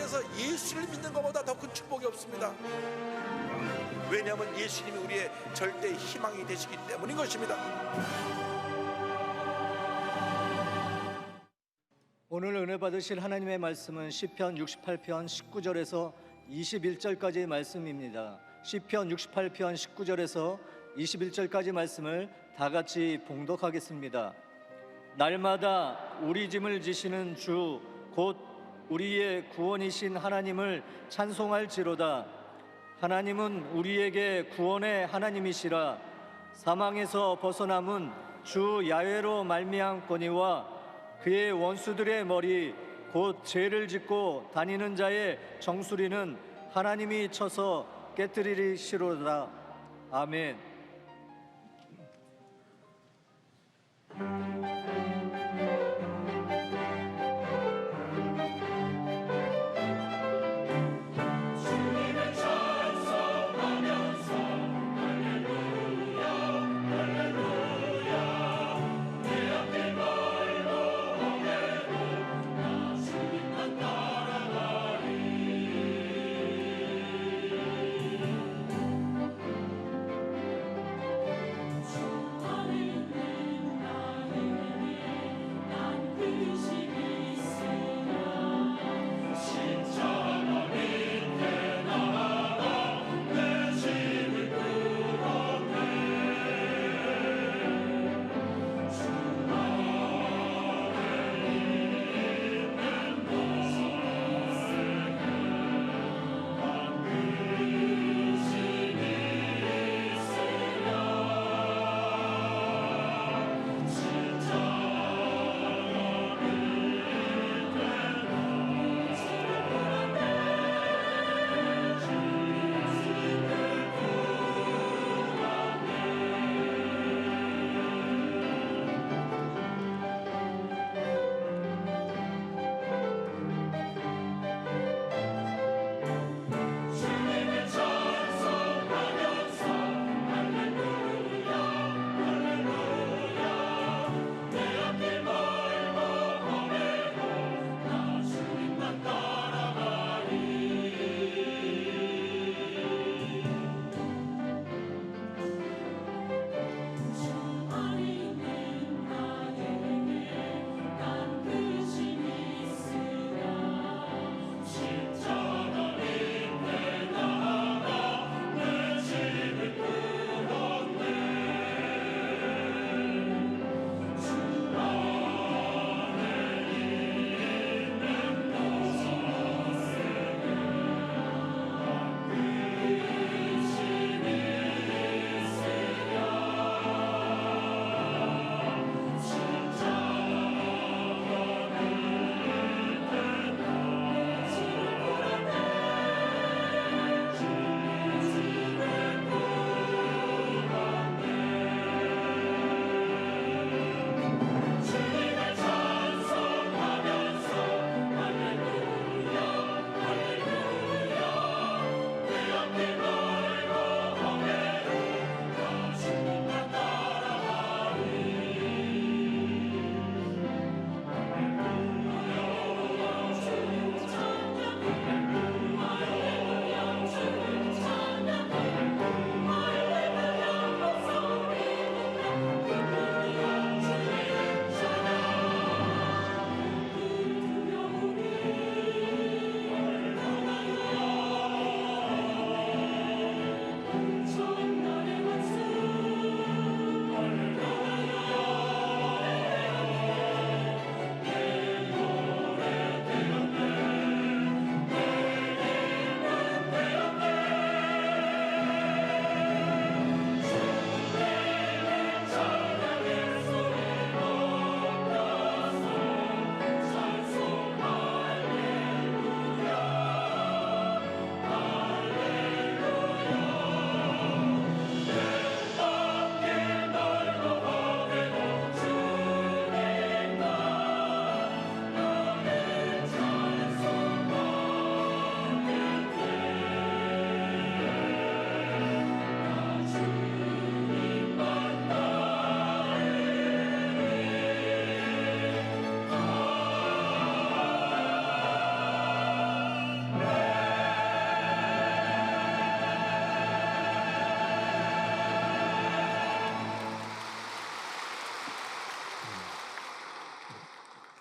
세상에서 예수를 믿는 것보다 더 큰 축복이 없습니다. 왜냐하면 예수님이 우리의 절대 희망이 되시기 때문인 것입니다. 오늘 은혜 받으실 하나님의 말씀은 시편 68편 19절에서 21절까지의 말씀입니다. 시편 68편 19절에서 21절까지 말씀을 다 같이 봉독하겠습니다. 날마다 우리 짐을 지시는 주 곧 우리의 구원이신 하나님을 찬송할지로다. 하나님은 우리에게 구원의 하나님이시라. 사망에서 벗어남은 주 야훼로 말미암거니와 그의 원수들의 머리 곧 죄를 짓고 다니는 자의 정수리는 하나님이 쳐서 깨뜨리시로다. 아멘.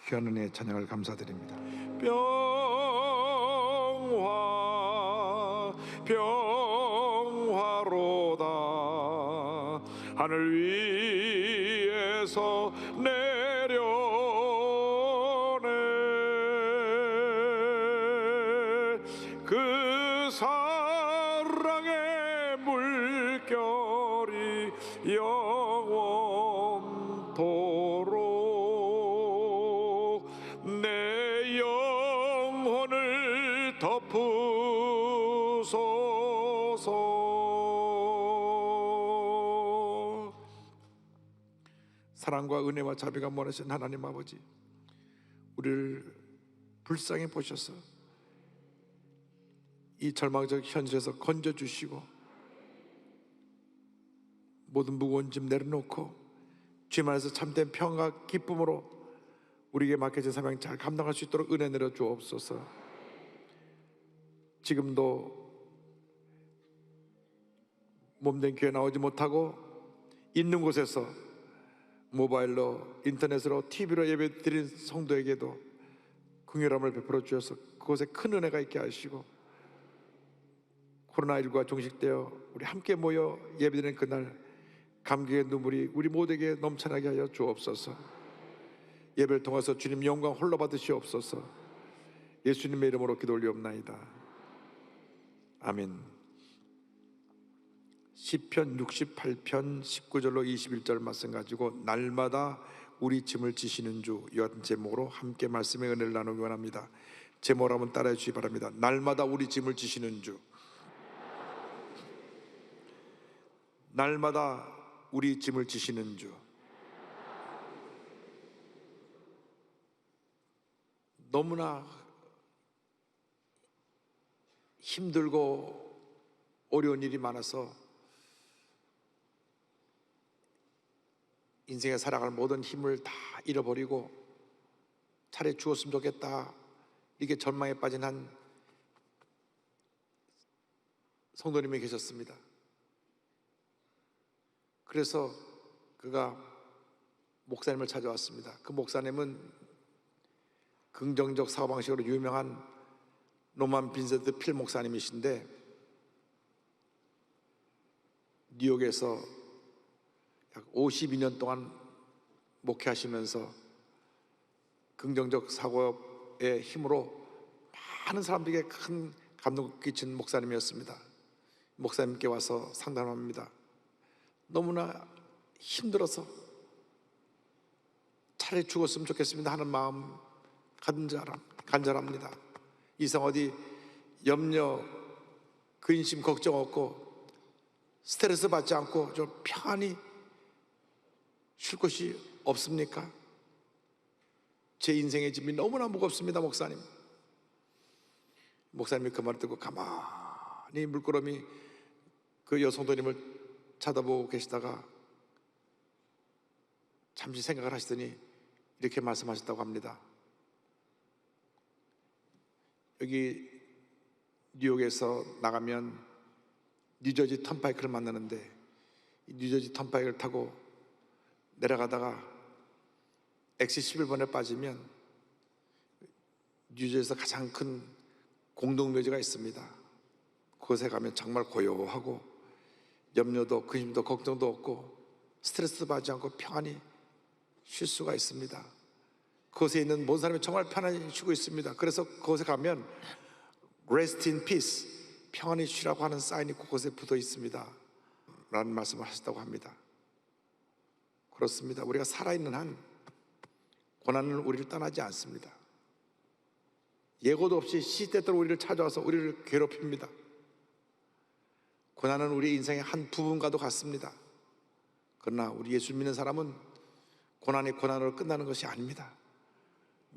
귀한 은혜의 찬양을 감사드립니다. 평화 평화로다 하늘 위에서 내려오네 그 사랑의 물결이 영원토록 내 영혼을 덮으소서. 사랑과 은혜와 자비가 원하신 하나님 아버지, 우리를 불쌍히 보셔서 이 절망적 현실에서 건져주시고 모든 무거운 짐 내려놓고 주님 안에서 참된 평안과 기쁨으로 우리에게 맡겨진 사명 잘 감당할 수 있도록 은혜 내려 주옵소서. 지금도 몸된 교회 나오지 못하고 있는 곳에서 모바일로, 인터넷으로, TV로 예배 드린 성도에게도 긍휼함을 베풀어 주셔서 그곳에 큰 은혜가 있게 하시고 코로나19가 종식되어 우리 함께 모여 예배드리는 그날 감격의 눈물이 우리 모두에게 넘쳐나게 하여 주옵소서. 예배를 통해서 주님 영광 홀로 받으시옵소서. 예수님의 이름으로 기도 올리옵나이다. 아멘. 시편 68편 19절로 21절 말씀 가지고 날마다 우리 짐을 지시는 주, 이 같은 제목으로 함께 말씀의 은혜를 나누기 원합니다. 제목을 한번 따라해 주시기 바랍니다. 날마다 우리 짐을 지시는 주. 날마다 우리 짐을 지시는 주. 너무나 힘들고 어려운 일이 많아서 인생에 살아갈 모든 힘을 다 잃어버리고 차라리 죽었으면 좋겠다 이렇게 절망에 빠진 한 성도님이 계셨습니다. 그래서 그가 목사님을 찾아왔습니다. 그 목사님은 긍정적 사고방식으로 유명한 노만 빈센트 필 목사님이신데 뉴욕에서 약 52년 동안 목회하시면서 긍정적 사고의 힘으로 많은 사람들에게 큰 감동을 끼친 목사님이었습니다. 목사님께 와서 상담합니다. 너무나 힘들어서 차라리 죽었으면 좋겠습니다 하는 마음 간절합니다. 이상 어디 염려, 근심, 걱정 없고 스트레스 받지 않고 좀 편안히 쉴 곳이 없습니까? 제 인생의 짐이 너무나 무겁습니다, 목사님. 목사님이 그 말을 듣고 가만히 물끄러미 그 여성도님을 쳐다보고 계시다가 잠시 생각을 하시더니 이렇게 말씀하셨다고 합니다. 여기 뉴욕에서 나가면 뉴저지 턴파이크를 만나는데 이 뉴저지 턴파이크를 타고 내려가다가 엑시 11번에 빠지면 뉴저지에서 가장 큰 공동묘지가 있습니다. 그곳에 가면 정말 고요하고 염려도 근심도 걱정도 없고 스트레스 받지 않고 평안히 쉴 수가 있습니다. 그곳에 있는 모든 사람이 정말 편안히 쉬고 있습니다. 그래서 그곳에 가면 Rest in Peace, 평안히 쉬라고 하는 사인이 그곳에 붙어 있습니다 라는 말씀을 하셨다고 합니다. 그렇습니다. 우리가 살아있는 한 고난은 우리를 떠나지 않습니다. 예고도 없이 시때때로 우리를 찾아와서 우리를 괴롭힙니다. 고난은 우리 인생의 한 부분과도 같습니다. 그러나 우리 예수 믿는 사람은 고난이 고난으로 끝나는 것이 아닙니다.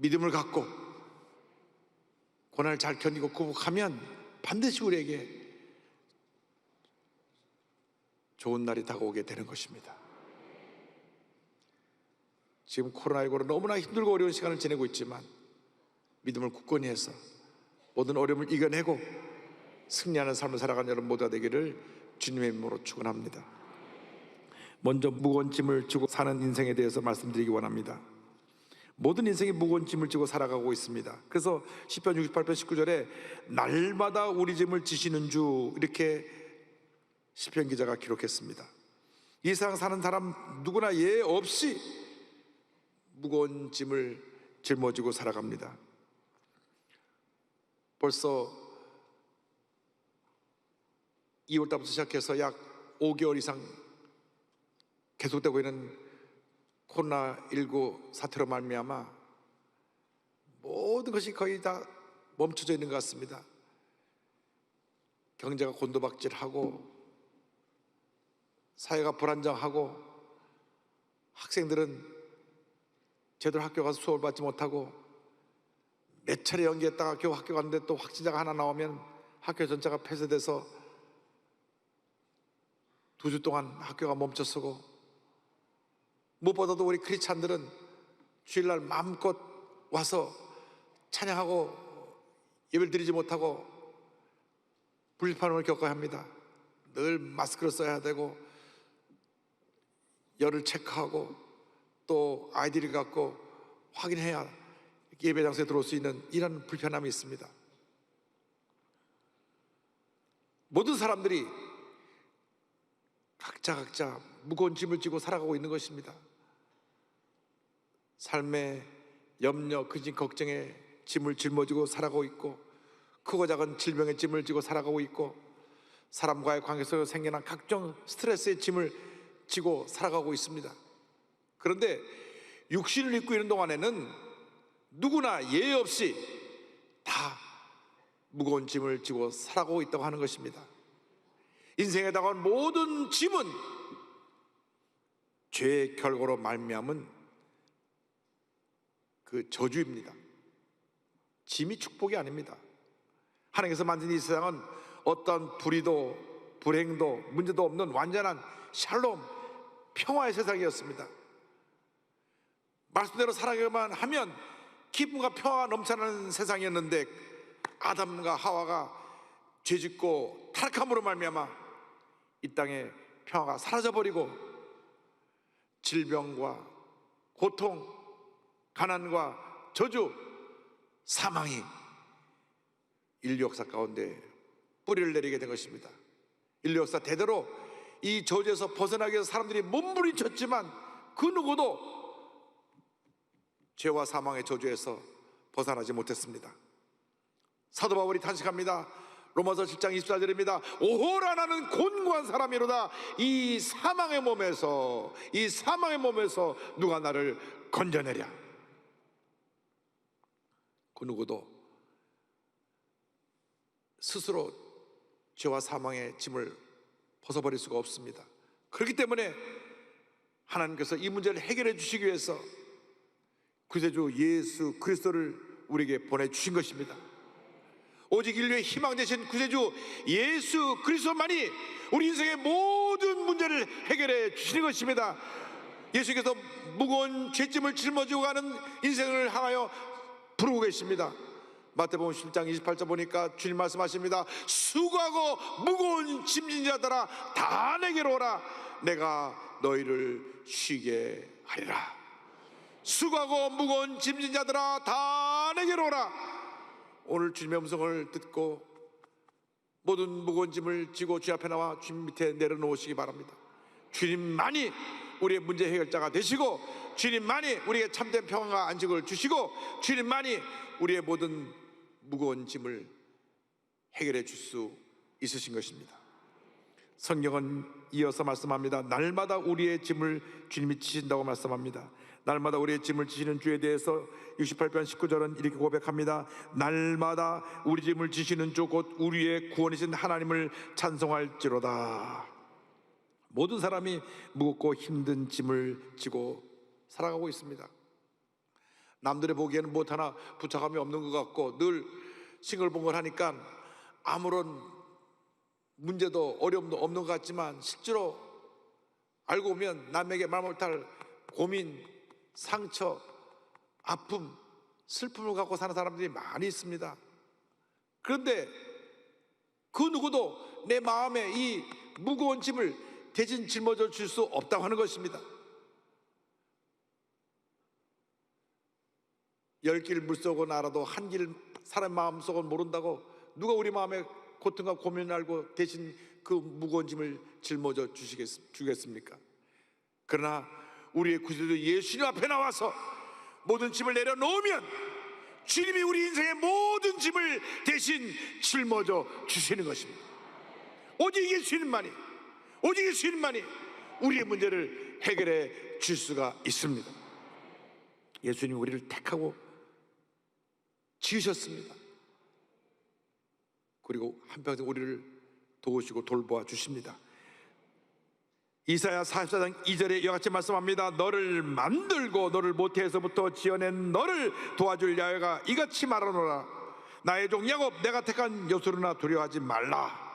믿음을 갖고 고난을 잘 견디고 극복하면 반드시 우리에게 좋은 날이 다가오게 되는 것입니다. 지금 코로나19로 너무나 힘들고 어려운 시간을 지내고 있지만 믿음을 굳건히 해서 모든 어려움을 이겨내고 승리하는 삶을 살아가는 여러분 모두가 되기를 주님의 이름으로 축원합니다. 먼저 무거운 짐을 지고 사는 인생에 대해서 말씀드리기 원합니다. 모든 인생이 무거운 짐을 지고 살아가고 있습니다. 그래서 시편 68편 19절에 날마다 우리 짐을 지시는 주, 이렇게 시편 기자가 기록했습니다. 이 세상 사는 사람 누구나 예 없이 무거운 짐을 짊어지고 살아갑니다. 벌써 2월달부터 시작해서 약 5개월 이상 계속되고 있는 코로나19 사태로 말미암아 모든 것이 거의 다 멈춰져 있는 것 같습니다. 경제가 곤두박질하고 사회가 불안정하고 학생들은 제대로 학교 가서 수업을 받지 못하고 몇 차례 연기했다가 겨우 학교 갔는데 또 확진자가 하나 나오면 학교 전체가 폐쇄돼서 2주 동안 학교가 멈춰서고, 무엇보다도 우리 크리스찬들은 주일날 마음껏 와서 찬양하고 예배를 드리지 못하고 불편함을 겪어야 합니다. 늘 마스크를 써야 되고 열을 체크하고 또 아이디를 갖고 확인해야 예배 장소에 들어올 수 있는 이런 불편함이 있습니다. 모든 사람들이 각자 무거운 짐을 지고 살아가고 있는 것입니다. 삶의 염려, 근심, 걱정의 짐을 짊어지고 살아가고 있고, 크고 작은 질병의 짐을 지고 살아가고 있고, 사람과의 관계에서 생겨난 각종 스트레스의 짐을 지고 살아가고 있습니다. 그런데 육신을 입고 있는 동안에는 누구나 예의 없이 다 무거운 짐을 지고 살아가고 있다고 하는 것입니다. 인생에 다가온 모든 짐은 죄의 결과로 말미암은 그 저주입니다. 짐이 축복이 아닙니다. 하나님께서 만든 이 세상은 어떤 불의도 불행도 문제도 없는 완전한 샬롬, 평화의 세상이었습니다. 말씀대로 살아가기만 하면 기쁨과 평화가 넘쳐나는 세상이었는데, 아담과 하와가 죄짓고 타락함으로 말미암아 이 땅에 평화가 사라져버리고 질병과 고통, 가난과 저주, 사망이 인류 역사 가운데 뿌리를 내리게 된 것입니다. 인류 역사 대대로 이 저주에서 벗어나기 위해서 사람들이 몸부림쳤지만 그 누구도 죄와 사망의 저주에서 벗어나지 못했습니다. 사도 바울이 탄식합니다. 로마서 7장 24절입니다. 오호라, 나는 곤고한 사람이로다. 이 사망의 몸에서 누가 나를 건져내랴. 그 누구도 스스로 죄와 사망의 짐을 벗어버릴 수가 없습니다. 그렇기 때문에 하나님께서 이 문제를 해결해 주시기 위해서 구세주 예수 그리스도를 우리에게 보내주신 것입니다. 오직 인류의 희망 되신 구세주 예수 그리스도만이 우리 인생의 모든 문제를 해결해 주시는 것입니다. 예수께서 무거운 죄짐을 짊어지고 가는 인생을 향하여 부르고 계십니다. 마태복음 10장 28절 보니까 주님 말씀하십니다. 수고하고 무거운 짐진 자들아 다 내게로 오라. 내가 너희를 쉬게 하리라. 수고하고 무거운 짐진 자들아 다 내게로 오라. 오늘 주님의 음성을 듣고 모든 무거운 짐을 지고 주 앞에 나와 주님 밑에 내려놓으시기 바랍니다. 주님만이 우리의 문제 해결자가 되시고, 주님만이 우리에게 참된 평안과 안식을 주시고, 주님만이 우리의 모든 무거운 짐을 해결해 줄 수 있으신 것입니다. 성경은 이어서 말씀합니다. 날마다 우리의 짐을 주님이 지신다고 말씀합니다. 날마다 우리의 짐을 지시는 주에 대해서 68편 19절은 이렇게 고백합니다. 날마다 우리 짐을 지시는 주 곧 우리의 구원이신 하나님을 찬송할지로다. 모든 사람이 무겁고 힘든 짐을 지고 살아가고 있습니다. 남들의 보기에는 무엇 하나 부착함이 없는 것 같고 늘 싱글벙글하니까 아무런 문제도 어려움도 없는 것 같지만, 실제로 알고 보면 남에게 말 못할 고민, 상처, 아픔, 슬픔을 갖고 사는 사람들이 많이 있습니다. 그런데 그 누구도 내 마음에 이 무거운 짐을 대신 짊어져 줄 수 없다고 하는 것입니다. 열 길 물속은 알아도 한 길 사람 마음속은 모른다고 누가 우리 마음의 고통과 고민을 알고 대신 그 무거운 짐을 짊어져 주겠습니까? 그러나 우리의 구주도 예수님 앞에 나와서 모든 짐을 내려놓으면 주님이 우리 인생의 모든 짐을 대신 짊어져 주시는 것입니다. 오직 예수님만이, 오직 예수님만이 우리의 문제를 해결해 줄 수가 있습니다. 예수님이 우리를 택하고 지으셨습니다. 그리고 한평생 우리를 도우시고 돌보아 주십니다. 이사야 44장 2절에 이와 같이 말씀합니다. 너를 만들고 너를 모태에서부터 지어낸 너를 도와줄 야훼가 이같이 말하노라. 나의 종 야곱 내가 택한 여수르나 두려워하지 말라.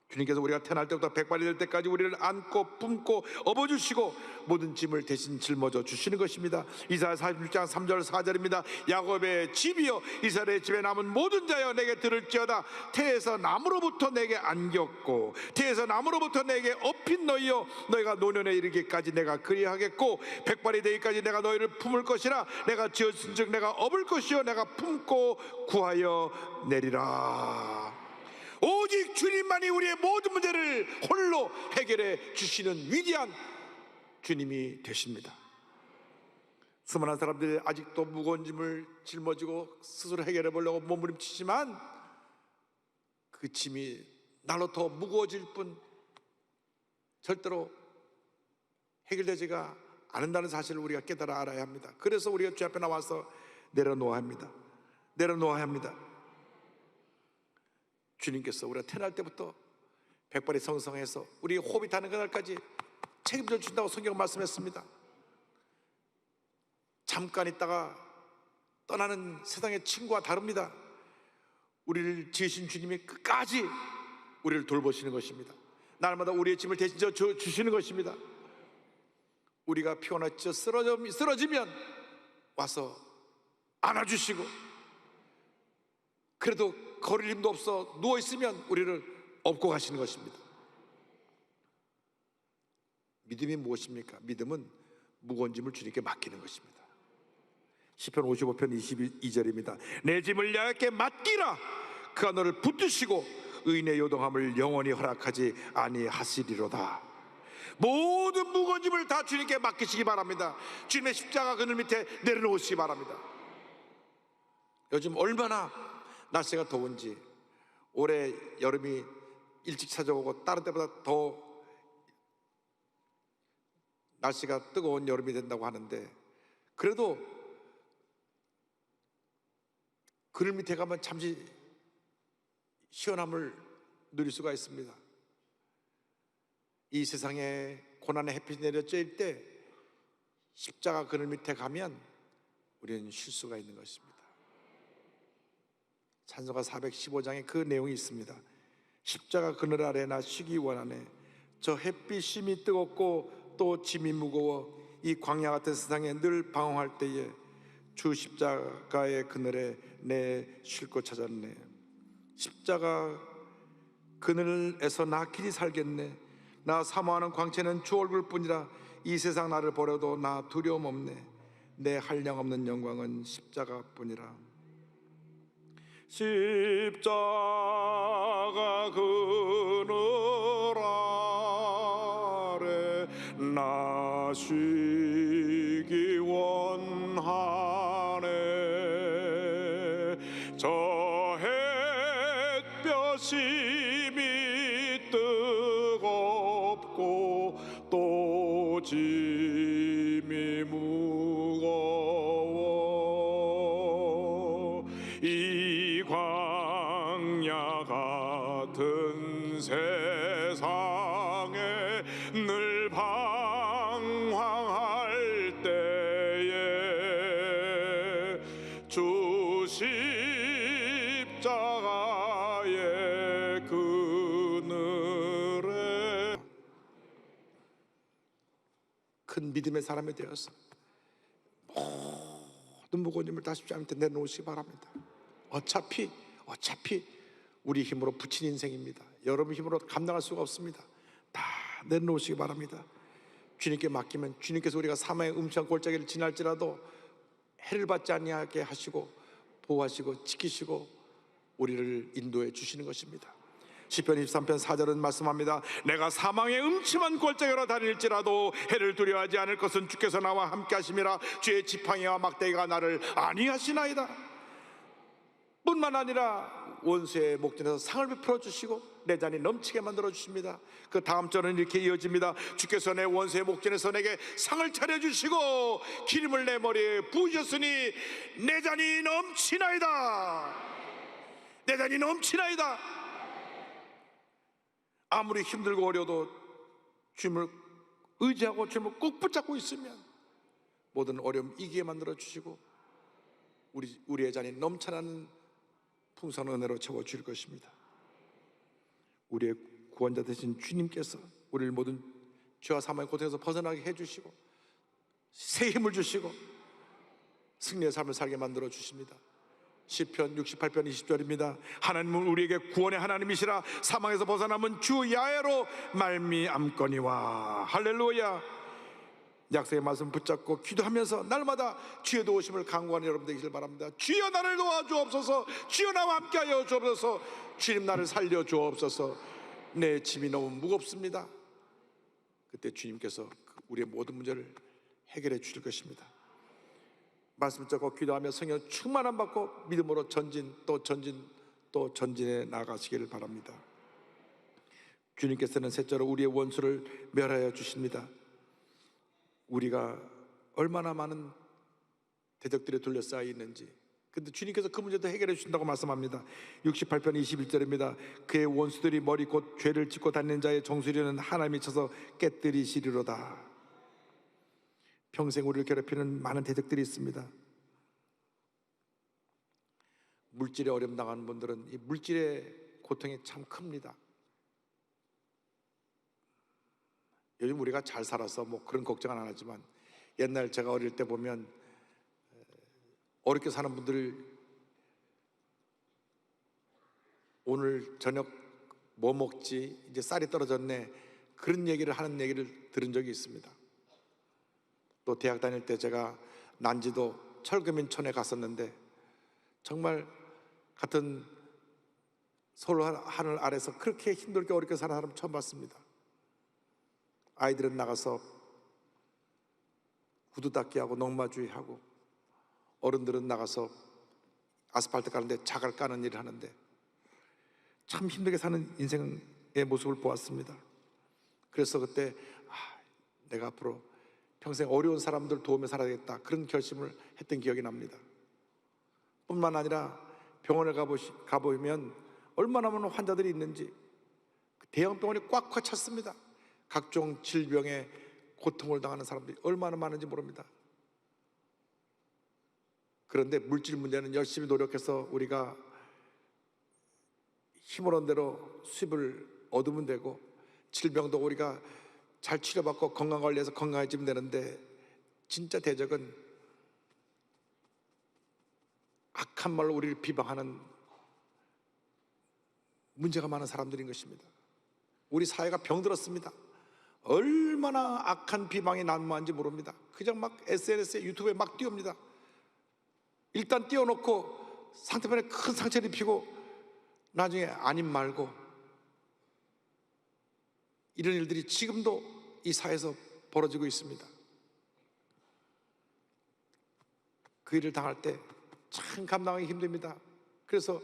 주님께서 우리가 태어날 때부터 백발이 될 때까지 우리를 안고 품고 업어주시고 모든 짐을 대신 짊어져 주시는 것입니다. 이사야 46장 3절 4절입니다. 야곱의 집이여 이스라엘의 집에 남은 모든 자여 내게 들을지어다. 태에서 나무로부터 내게 안겼고 태에서 나무로부터 내게 업힌 너희여 너희가 노년에 이르기까지 내가 그리하겠고 백발이 되기까지 내가 너희를 품을 것이라. 내가 지었은즉 내가 업을 것이요 내가 품고 구하여 내리라. 오직 주님만이 우리의 모든 문제를 홀로 해결해 주시는 위대한 주님이 되십니다. 수많은 사람들이 아직도 무거운 짐을 짊어지고 스스로 해결해 보려고 몸부림치지만 그 짐이 날로 더 무거워질 뿐 절대로 해결되지가 않는다는 사실을 우리가 깨달아 알아야 합니다. 그래서 우리가 주 앞에 나와서 내려놓아야 합니다. 내려놓아야 합니다. 주님께서 우리가 태어날 때부터 백발이 성성해서 우리 호흡이 닿는 그날까지 책임져 준다고 성경 말씀했습니다. 잠깐 있다가 떠나는 세상의 친구와 다릅니다. 우리를 지으신 주님이 끝까지 우리를 돌보시는 것입니다. 날마다 우리의 짐을 대신 주시는 것입니다. 우리가 피곤하여 쓰러지면 와서 안아주시고 그래도 걸을 힘도 없어 누워있으면 우리를 업고 가시는 것입니다. 믿음이 무엇입니까? 믿음은 무거운 짐을 주님께 맡기는 것입니다. 시편 55편 22절입니다. 내 짐을 야훼께 맡기라. 그가 너를 붙드시고 의인의 요동함을 영원히 허락하지 아니하시리로다. 모든 무거운 짐을 다 주님께 맡기시기 바랍니다. 주님의 십자가 그늘 밑에 내려놓으시기 바랍니다. 요즘 얼마나 날씨가 더운지 올해 여름이 일찍 찾아오고 다른 때보다 더 날씨가 뜨거운 여름이 된다고 하는데 그래도 그늘 밑에 가면 잠시 시원함을 누릴 수가 있습니다. 이 세상에 고난의 햇빛이 내려 쬐일 때 십자가 그늘 밑에 가면 우리는 쉴 수가 있는 것입니다. 찬송가 415장에 그 내용이 있습니다. 십자가 그늘 아래 나 쉬기 원하네. 저 햇빛 심이 뜨겁고 또 짐이 무거워 이 광야 같은 세상에 늘 방황할 때에 주 십자가의 그늘에 내 쉴 곳 찾았네. 십자가 그늘에서 나 길이 살겠네. 나 사모하는 광채는 주 얼굴뿐이라 이 세상 나를 버려도 나 두려움 없네. 내 한량없는 영광은 십자가뿐이라. 십자가 그늘 아래 나 쉬기 원하네. 저 햇볕이 뜨겁고 또 짐이 무거워 이 광야 같은 세상에 늘 방황할 때에 주 십자가의 그늘에 큰 믿음의 사람이 되어서 모든 무거운 짐을 다 십자가 밑에 내놓으시기 바랍니다. 어차피 우리 힘으로 붙인 인생입니다. 여러분 힘으로 감당할 수가 없습니다. 다 내놓으시기 바랍니다. 주님께 맡기면 주님께서 우리가 사망의 음침한 골짜기를 지날지라도 해를 받지 아니하게 하시고 보호하시고 지키시고 우리를 인도해 주시는 것입니다. 시편 23편 4절은 말씀합니다. 내가 사망의 음침한 골짜기로 다닐지라도 해를 두려워하지 않을 것은 주께서 나와 함께 하심이라. 주의 지팡이와 막대기가 나를 안위하시나이다. 뿐만 아니라 원수의 목전에서 상을 베풀어 주시고 내 잔이 넘치게 만들어 주십니다. 그 다음 절은 이렇게 이어집니다. 주께서 내 원수의 목전에서 내게 상을 차려 주시고 기름을 내 머리에 부으셨으니 내 잔이 넘치나이다. 내 잔이 넘치나이다. 아무리 힘들고 어려도 주님을 의지하고 주님을 꼭 붙잡고 있으면 모든 어려움 이기게 만들어 주시고 우리의 잔이 넘쳐나는 풍성한 은혜로 채워 주실 것입니다. 우리의 구원자 되신 주님께서 우리를 모든 죄와 사망의 고통에서 벗어나게 해주시고 새 힘을 주시고 승리의 삶을 살게 만들어 주십니다. 시편 68편 20절입니다. 하나님은 우리에게 구원의 하나님이시라. 사망에서 벗어남은 주 야훼로 말미암거니와. 할렐루야. 약속의 말씀 붙잡고 기도하면서 날마다 주의 도우심을 간구하는 여러분 되시길 바랍니다. 주여 나를 도와주옵소서. 주여 나와 함께하여 주옵소서. 주님 나를 살려 주옵소서. 내 짐이 너무 무겁습니다. 그때 주님께서 우리의 모든 문제를 해결해 주실 것입니다. 말씀 붙잡고 기도하며 성령 충만함 받고 믿음으로 전진 또 전진해 나가시기를 바랍니다. 주님께서는 셋째로 우리의 원수를 멸하여 주십니다. 우리가 얼마나 많은 대적들에 둘러싸여 있는지, 근데 주님께서 그 문제도 해결해 주신다고 말씀합니다. 68편 21절입니다. 그의 원수들이 머리 곧 죄를 짓고 다니는 자의 정수리는 하나님이 쳐서 깨뜨리시리로다. 평생 우리를 괴롭히는 많은 대적들이 있습니다. 물질에 어려움 당하는 분들은 이 물질의 고통이 참 큽니다. 요즘 우리가 잘 살아서 뭐 그런 걱정은 안 하지만 옛날 제가 어릴 때 보면 어렵게 사는 분들 오늘 저녁 뭐 먹지? 이제 쌀이 떨어졌네. 그런 얘기를 하는 얘기를 들은 적이 있습니다. 또 대학 다닐 때 제가 난지도 철금인촌에 갔었는데 정말 같은 서울 하늘 아래서 그렇게 힘들게 어렵게 사는 사람 처음 봤습니다. 아이들은 나가서 구두 닦기 하고 농마주의 하고 어른들은 나가서 아스팔트 까는데 자갈 까는 일을 하는데 참 힘들게 사는 인생의 모습을 보았습니다. 그래서 그때 내가 앞으로 평생 어려운 사람들 도우며 살아야겠다, 그런 결심을 했던 기억이 납니다. 뿐만 아니라 병원을 가보면 얼마나 많은 환자들이 있는지 대형 병원이 꽉꽉 찼습니다. 각종 질병에 고통을 당하는 사람들이 얼마나 많은지 모릅니다. 그런데 물질 문제는 열심히 노력해서 우리가 힘을 대로 수입을 얻으면 되고, 질병도 우리가 잘 치료받고 건강관리해서 건강해지면 되는데, 진짜 대적은 악한 말로 우리를 비방하는 문제가 많은 사람들인 것입니다. 우리 사회가 병들었습니다. 얼마나 악한 비방이 난무한지 모릅니다. 그냥 막 SNS에 유튜브에 막 띄웁니다. 일단 띄워놓고 상대편에 큰 상처를 입히고 나중에 아님 말고, 이런 일들이 지금도 이 사회에서 벌어지고 있습니다. 그 일을 당할 때 참 감당하기 힘듭니다. 그래서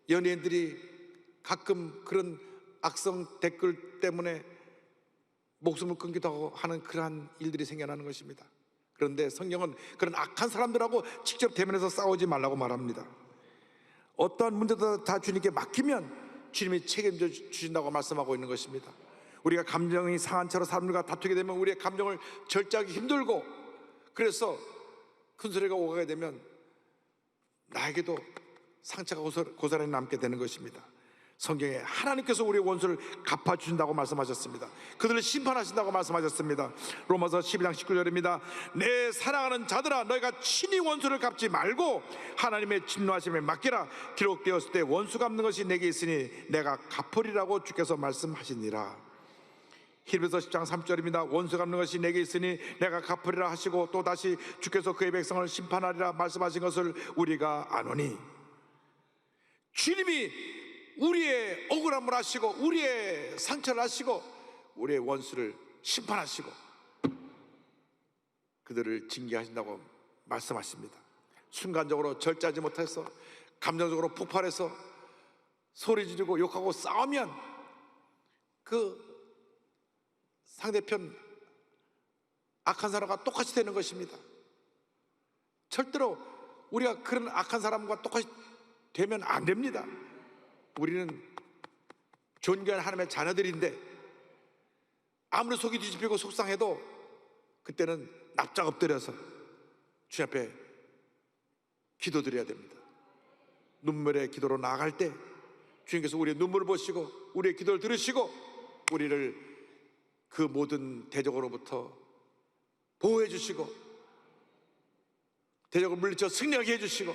연예인들이 가끔 그런 악성 댓글 때문에 목숨을 끊기도 하고 하는 그러한 일들이 생겨나는 것입니다. 그런데 성경은 그런 악한 사람들하고 직접 대면해서 싸우지 말라고 말합니다. 어떠한 문제도 다 주님께 맡기면 주님이 책임져 주신다고 말씀하고 있는 것입니다. 우리가 감정이 상한 채로 사람들과 다투게 되면 우리의 감정을 절제하기 힘들고, 그래서 큰 소리가 오가게 되면 나에게도 상처가 고스란히 남게 되는 것입니다. 성경에 하나님께서 우리의 원수를 갚아주신다고 말씀하셨습니다. 그들을 심판하신다고 말씀하셨습니다. 로마서 12장 19절입니다. 내 사랑하는 자들아, 너희가 친히 원수를 갚지 말고 하나님의 진노하심에 맡기라. 기록되었을 때 원수 갚는 것이 내게 있으니 내가 갚으리라고 주께서 말씀하시니라. 히브리서 10장 3절입니다. 원수 갚는 것이 내게 있으니 내가 갚으리라 하시고 또 다시 주께서 그의 백성을 심판하리라 말씀하신 것을 우리가 아노니, 주님이 우리의 억울함을 아시고 우리의 상처를 아시고 우리의 원수를 심판하시고 그들을 징계하신다고 말씀하십니다. 순간적으로 절제하지 못해서 감정적으로 폭발해서 소리 지르고 욕하고 싸우면 그 상대편 악한 사람과 똑같이 되는 것입니다. 절대로 우리가 그런 악한 사람과 똑같이 되면 안 됩니다. 우리는 존귀한 하나님의 자녀들인데 아무리 속이 뒤집히고 속상해도 그때는 납작 엎드려서 주님 앞에 기도드려야 됩니다. 눈물의 기도로 나아갈 때 주님께서 우리의 눈물을 보시고 우리의 기도를 들으시고 우리를 그 모든 대적으로부터 보호해 주시고 대적을 물리쳐 승리하게 해주시고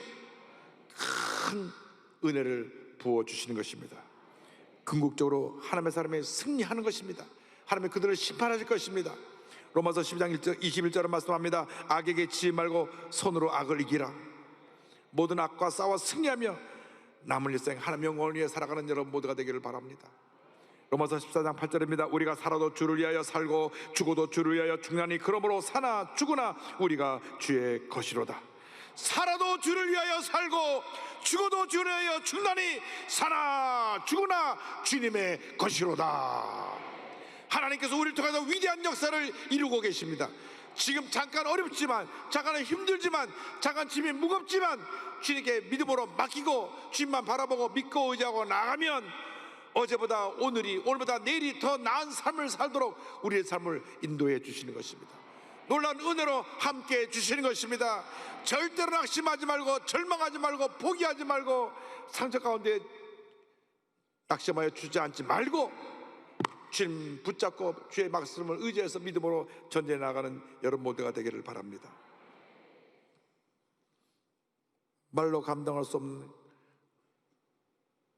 큰 은혜를 부어주시는 것입니다. 궁극적으로 하나님의 사람이 승리하는 것입니다. 하나님이 그들을 심판하실 것입니다. 로마서 12장 21절은 말씀합니다. 악에게 지지 말고 손으로 악을 이기라. 모든 악과 싸워 승리하며 남은 일생 하나님의 영광을 위해 살아가는 여러분 모두가 되기를 바랍니다. 로마서 14장 8절입니다. 우리가 살아도 주를 위하여 살고 죽어도 주를 위하여 죽나니 그러므로 사나 죽으나 우리가 주의 것이로다. 살아도 주를 위하여 살고 죽어도 주를 위하여 죽나니 사나 죽으나 주님의 것이로다. 하나님께서 우리를 통해서 위대한 역사를 이루고 계십니다. 지금 잠깐 어렵지만, 잠깐 힘들지만, 잠깐 짐이 무겁지만 주님께 믿음으로 맡기고 주님만 바라보고 믿고 의지하고 나가면 어제보다 오늘보다 내일이 더 나은 삶을 살도록 우리의 삶을 인도해 주시는 것입니다. 놀라운 은혜로 함께 해 주시는 것입니다. 절대로 낙심하지 말고 절망하지 말고 포기하지 말고 상처 가운데 낙심하여 주저앉지 말고 주님 붙잡고 주의 말씀을 의지해서 믿음으로 전진해 나가는 여러분 모두가 되기를 바랍니다. 말로 감당할 수 없는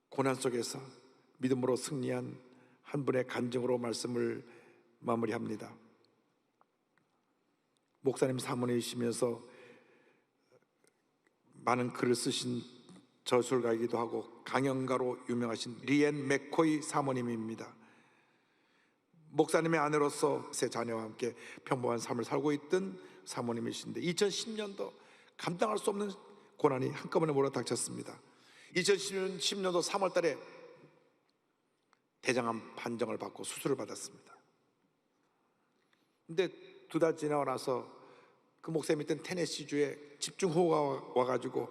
고난 속에서 믿음으로 승리한 한 분의 간증으로 말씀을 마무리합니다. 목사님 사모님이시면서 많은 글을 쓰신 저술가이기도 하고 강연가로 유명하신 리앤 맥코이 사모님입니다. 목사님의 아내로서 세 자녀와 함께 평범한 삶을 살고 있던 사모님이신데 2010년도 감당할 수 없는 고난이 한꺼번에 몰아닥쳤습니다. 2010년도 3월 달에 대장암 판정을 받고 수술을 받았습니다. 근데 2달 지나고 나서 그 목사님이 있던 테네시주에 집중호우가 와가지고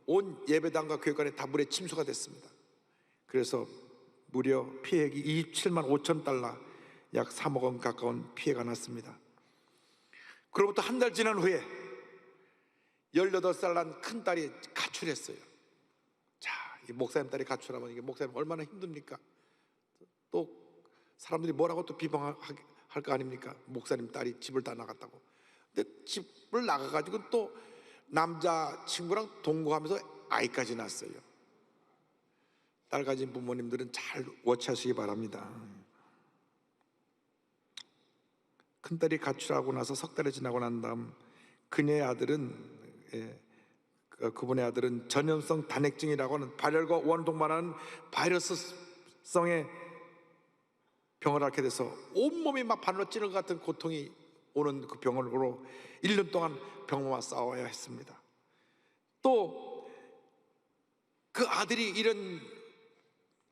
온 예배당과 교회관에 다 물에 침수가 됐습니다. 그래서 무려 피해액이 27만 5천 달러, 약 3억 원 가까운 피해가 났습니다. 그로부터 한 달 지난 후에 18살 난 큰딸이 가출했어요. 자, 이 목사님 딸이 가출하면 이게 목사님 얼마나 힘듭니까? 또 사람들이 뭐라고 또 비방할 거 아닙니까? 목사님 딸이 집을 다 나갔다고. 근데 집을 나가가지고 또 남자 친구랑 동거하면서 아이까지 낳았어요. 딸 가진 부모님들은 잘 워치하시기 바랍니다. 큰딸이 가출하고 나서 석 달이 지나고 난 다음 그녀의 아들은 그분의 아들은 전염성 단핵증이라고 하는 발열과 원동반하는 바이러스성의 병을 앓게 돼서 온몸이 막 바늘로 찌는 것 같은 고통이 오는 그 병으로 1년 동안 병과 싸워야 했습니다. 또 그 아들이 이런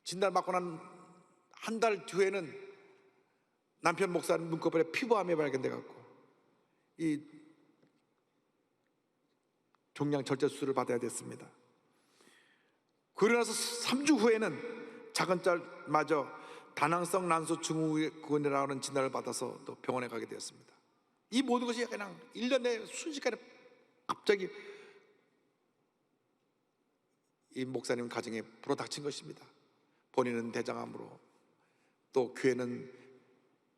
진단받고 난 한 달 뒤에는 남편 목사님 눈꺼풀에 피부암이 발견돼 갖고 이 종양 절제 수술을 받아야 됐습니다. 그러고 나서 3주 후에는 작은 딸마저 다낭성 난소 증후군이라고 하는 진단을 받아서 또 병원에 가게 되었습니다. 이 모든 것이 그냥 1년 내에 순식간에 갑자기 이 목사님 가정에 불어닥친 것입니다. 본인은 대장암으로, 또 교회는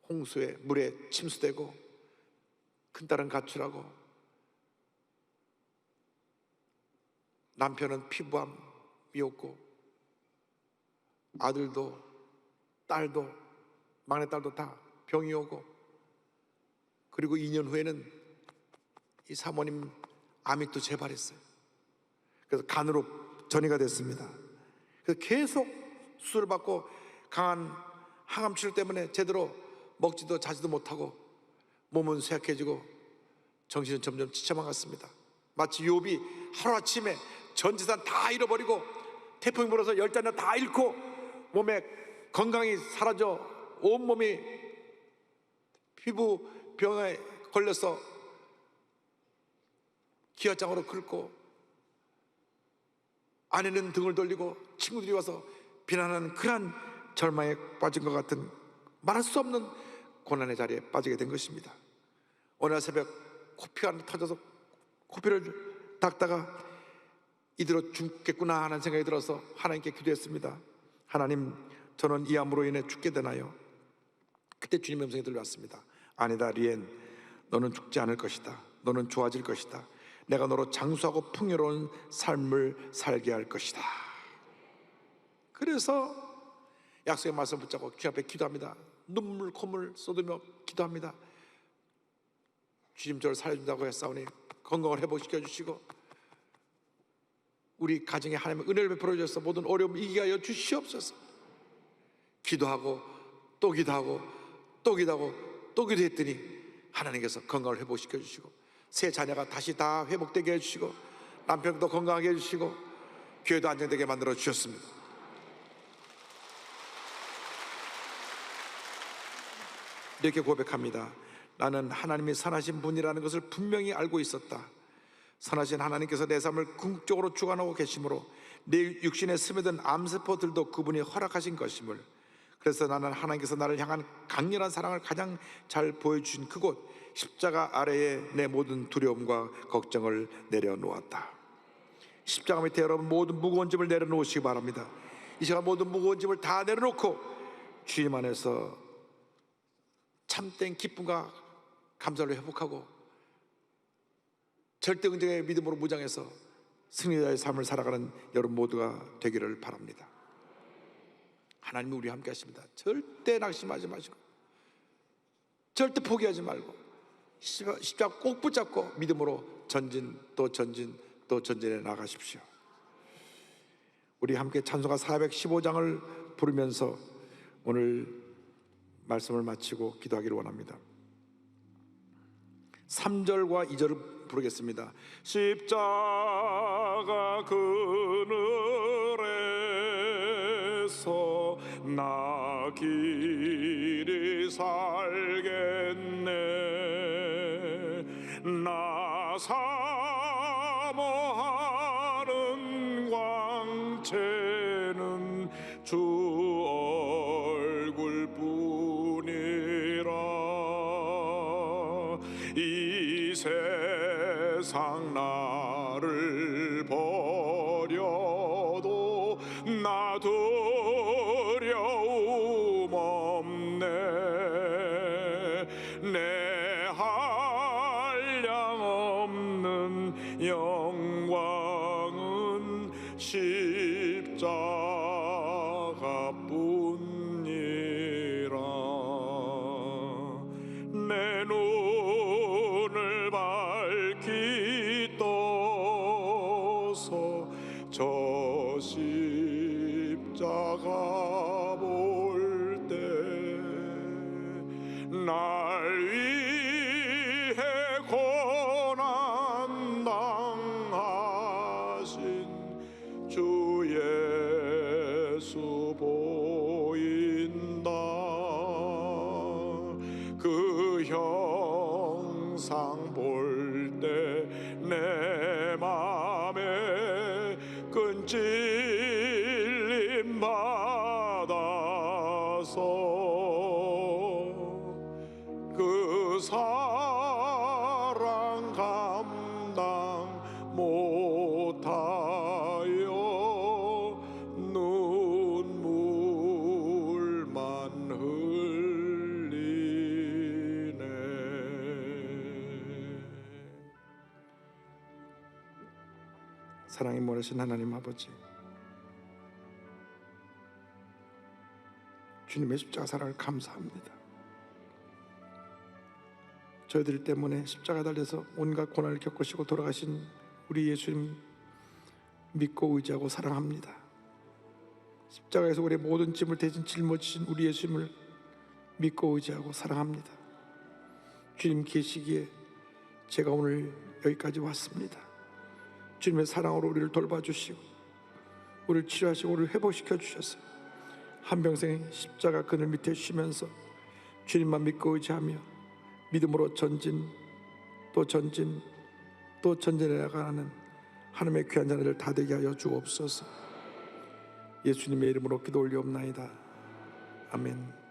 홍수에 물에 침수되고, 큰딸은 가출하고, 남편은 피부암이었고, 아들도 딸도 막내딸도 다 병이 오고, 그리고 2년 후에는 이 사모님 암이 또 재발했어요. 그래서 간으로 전이가 됐습니다. 그래서 계속 수술을 받고 강한 항암 치료 때문에 제대로 먹지도 자지도 못하고 몸은 쇠약해지고 정신은 점점 지쳐만 갔습니다. 마치 욥이 하루아침에 전 재산 다 잃어버리고 태풍이 불어서 10자녀 다 잃고 몸에 건강이 사라져 온몸이 피부병에 걸려서 기아장으로 긁고 아내는 등을 돌리고 친구들이 와서 비난하는 그러한 절망에 빠진 것 같은 말할 수 없는 고난의 자리에 빠지게 된 것입니다. 어느 날 새벽 코피가 터져서 코피를 닦다가 이대로 죽겠구나 하는 생각이 들어서 하나님께 기도했습니다. 하나님, 저는 이 암으로 인해 죽게 되나요? 그때 주님의 음성이 들려왔습니다. 아니다, 리엔, 너는 죽지 않을 것이다. 너는 좋아질 것이다. 내가 너로 장수하고 풍요로운 삶을 살게 할 것이다. 그래서 약속의 말씀 붙잡고 주님 앞에 기도합니다. 눈물 콧물 쏟으며 기도합니다. 주님, 저를 살려준다고 했사오니 건강을 회복시켜 주시고 우리 가정에 하나님의 은혜를 베풀어 주셔서 모든 어려움 이기게 하여 주시옵소서. 기도하고 또 기도하고 또 기도하고 또 기도했더니 하나님께서 건강을 회복시켜 주시고 새 자녀가 다시 다 회복되게 해주시고 남편도 건강하게 해주시고 교회도 안정되게 만들어 주셨습니다. 이렇게 고백합니다. 나는 하나님이 선하신 분이라는 것을 분명히 알고 있었다. 선하신 하나님께서 내 삶을 궁극적으로 주관하고 계시므로 내 육신에 스며든 암세포들도 그분이 허락하신 것임을, 그래서 나는 하나님께서 나를 향한 강렬한 사랑을 가장 잘 보여주신 그곳 십자가 아래에 내 모든 두려움과 걱정을 내려놓았다. 십자가 밑에 여러분 모든 무거운 짐을 내려놓으시기 바랍니다. 이 시간 모든 무거운 짐을 다 내려놓고 주님 안에서 참된 기쁨과 감사를 회복하고 절대 긍정의 믿음으로 무장해서 승리자의 삶을 살아가는 여러분 모두가 되기를 바랍니다. 하나님이 우리와 함께 하십니다. 절대 낙심하지 마시고 절대 포기하지 말고 십자가 꼭 붙잡고 믿음으로 전진 또 전진 또 전진해 나가십시오. 우리 함께 찬송가 415장을 부르면서 오늘 말씀을 마치고 기도하기를 원합니다. 3절과 2절을 부르겠습니다. 십자가 그늘에서 나 길이 살겠네. 나 사모하는 광채는 주 얼굴뿐이라. 이 세상 나를 버려도 나 두려움 없네. 내 한량 없는 영광은 십자가뿐이라. 내 눈을 밝히 떠서 저 십자가 볼 때 날 위해 고난 당하신 주 예수 보인다. 그 형상 볼 때 내 맘에 큰 찔림 받아서 그 사랑 감당 못하여 눈물만 흘리네. 사랑이 멀으신 하나님 아버지, 주님의 십자가 사랑을 감사합니다. 저희들 때문에 십자가 달려서 온갖 고난을 겪으시고 돌아가신 우리 예수님 믿고 의지하고 사랑합니다. 십자가에서 우리의 모든 짐을 대신 짊어지신 우리 예수님을 믿고 의지하고 사랑합니다. 주님 계시기에 제가 오늘 여기까지 왔습니다. 주님의 사랑으로 우리를 돌봐주시고 우리를 치료하시고 우리를 회복시켜 주셔서 한평생 십자가 그늘 밑에 쉬면서 주님만 믿고 의지하며 믿음으로 전진 또 전진 또 전진해 나가는 하나님의 귀한 자녀들 다 되게 하여 주옵소서. 예수님의 이름으로 기도 올리옵나이다. 아멘.